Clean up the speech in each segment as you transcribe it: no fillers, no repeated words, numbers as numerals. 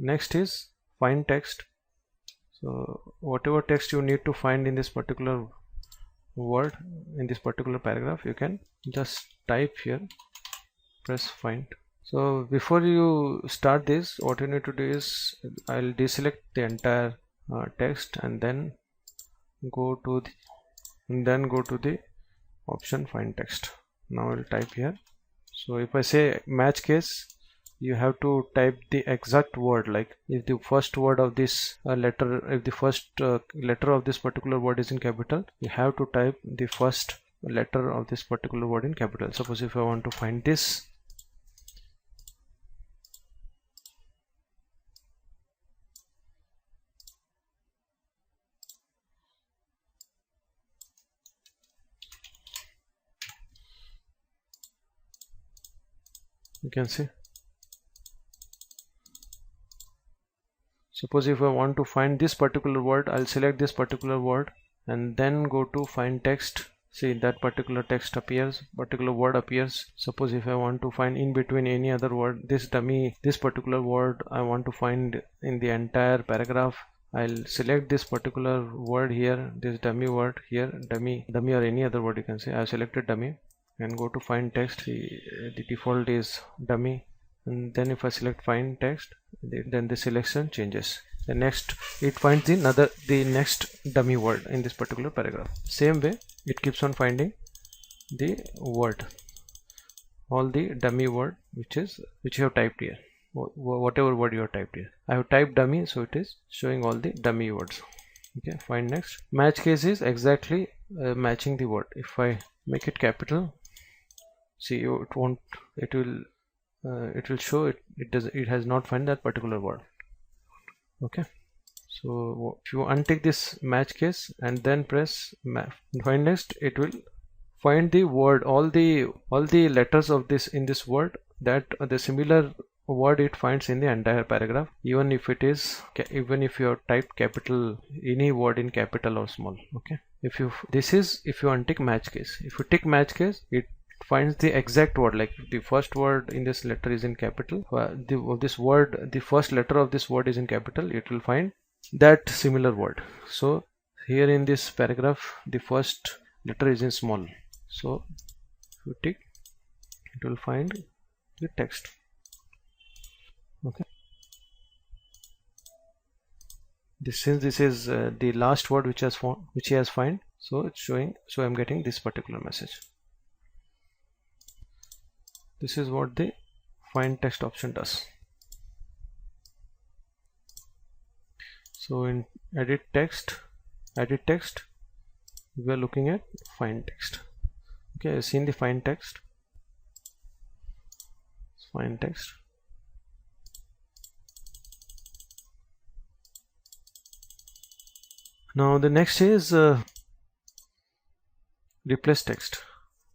next is find text. So whatever text you need to find in this particular word, in this particular paragraph, you can just type here, press find. So before you start this, what you need to do is I'll deselect the entire text and then go to the option find text. Now I'll type here. So if I say match case, you have to type the exact word, like if the first word of this letter, if the first letter of this particular word is in capital, you have to type the first letter of this particular word in capital. Suppose if I want to find this, you can see. Suppose if I want to find this particular word, I'll select this particular word and then go to find text. See, that particular text appears, particular word appears. Suppose if I want to find in between any other word, this particular word I want to find in the entire paragraph, I'll select this particular word here, this dummy word here, dummy or any other word you can say. I've selected dummy and go to find text. The default is dummy, and then if I select find text, then the selection changes. The next, it finds the next dummy word in this particular paragraph. Same way it keeps on finding the word, all the dummy word which you have typed here, whatever word you have typed here. I have typed dummy, so it is showing all the dummy words. Okay, find next. Match case is exactly matching the word. If I make it capital, see, it will show it has not found that particular word. Okay, so if you untick this match case and then press find next, it will find the word, all the letters of this in this word, that the similar word it finds in the entire paragraph, even if you have typed capital, any word in capital or small. Okay, if you untick match case. If you tick match case, it finds the exact word, like the first word in this letter is in capital, the first letter of this word is in capital, it will find that similar word. So here in this paragraph, the first letter is in small, so if you tick, it will find the text. Okay, since this is the last word which he has found, so it's showing, so I'm getting this particular message. This is what the find text option does. So in edit text, we are looking at find text. Okay, I've seen the find text. Now the next is replace text.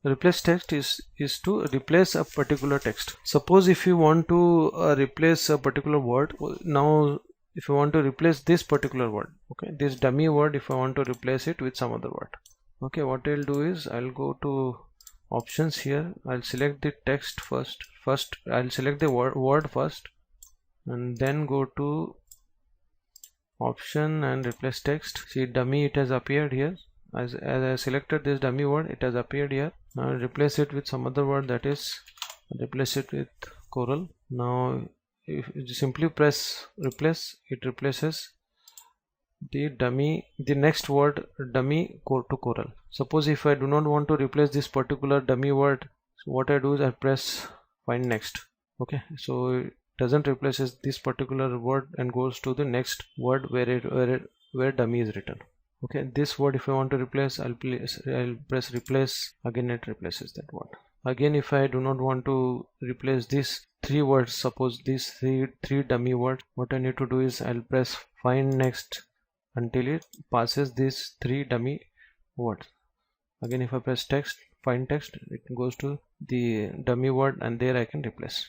Replace text is to replace a particular text. Suppose if you want to replace a particular word, now if you want to replace this particular word, okay, this dummy word, if I want to replace it with some other word, okay, what I'll do is I'll go to options here, I'll select the text first I'll select the word first, and then go to option and replace text. See, dummy, it has appeared here. As I selected this dummy word, it has appeared here. Now I'll replace it with some other word, that is replace it with coral. Now if you simply press replace, it replaces the next word dummy to coral. Suppose if I do not want to replace this particular dummy word, so what I do is I press find next. Okay, so it doesn't replaces this particular word and goes to the next word where dummy is written. Okay, this word if I want to replace, I'll press replace, again it replaces that word. Again, if I do not want to replace these three words, suppose these three dummy words, what I need to do is I'll press find next until it passes these three dummy words. Again, if I press text, find text, it goes to the dummy word and there I can replace.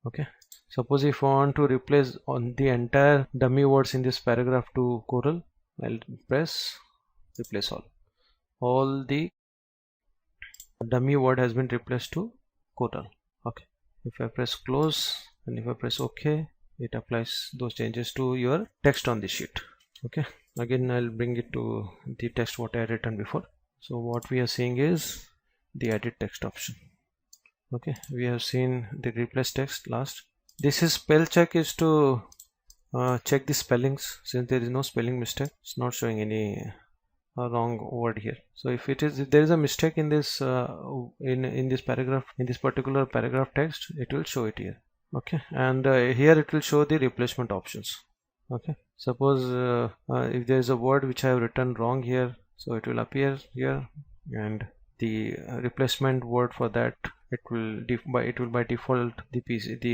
Okay, suppose if I want to replace on the entire dummy words in this paragraph to coral, I'll press replace all the dummy word has been replaced to coral. Okay, if I press close and if I press OK, it applies those changes to your text on the sheet. Okay, again I'll bring it to the text what I had written before. So what we are seeing is the edit text option. Okay, we have seen the replace text last. This is spell check, is to check the spellings. Since there is no spelling mistake, it's not showing any wrong word here. So if there is a mistake in this in this paragraph, in this particular paragraph text, it will show it here. Okay, and here it will show the replacement options. Okay, suppose if there is a word which I have written wrong here, so it will appear here, and the replacement word for that, it will by default the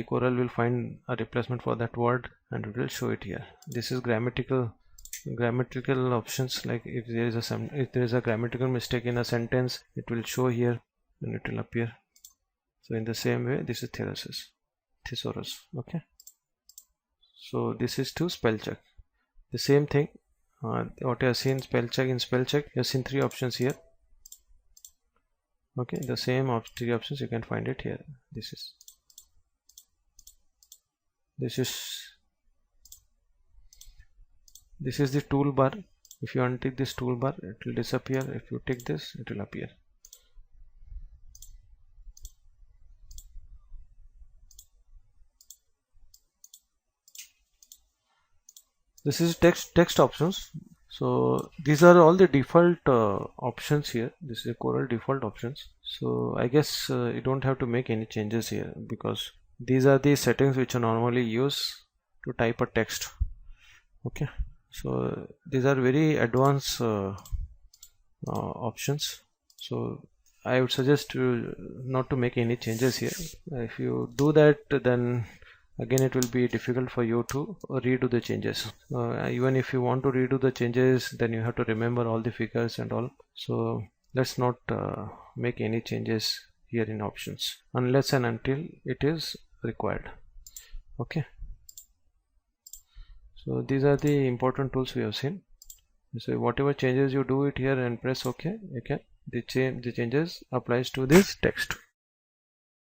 Corel will find a replacement for that word and it will show it here. This is grammatical options, like if there is a grammatical mistake in a sentence, it will show here and it will appear. So in the same way, this is thesaurus. Okay, so this is to spell check. The same thing, what I have seen spell check, in spell check you have seen 3 options here. Okay, the same 3 options you can find it here. This is the toolbar. If you untick this toolbar, it will disappear. If you tick this, it will appear. This is text options. So these are all the default options here. This is a Corel default options. So I guess you don't have to make any changes here, because these are the settings which are normally used to type a text. Okay, so these are very advanced options. So I would suggest not to make any changes here. If you do that, then again it will be difficult for you to redo the changes. Even if you want to redo the changes, then you have to remember all the figures and all. So let's not make any changes here in options unless and until it is required. Okay, so these are the important tools we have seen. So whatever changes you do it here and press OK. Okay, the changes applies to this text.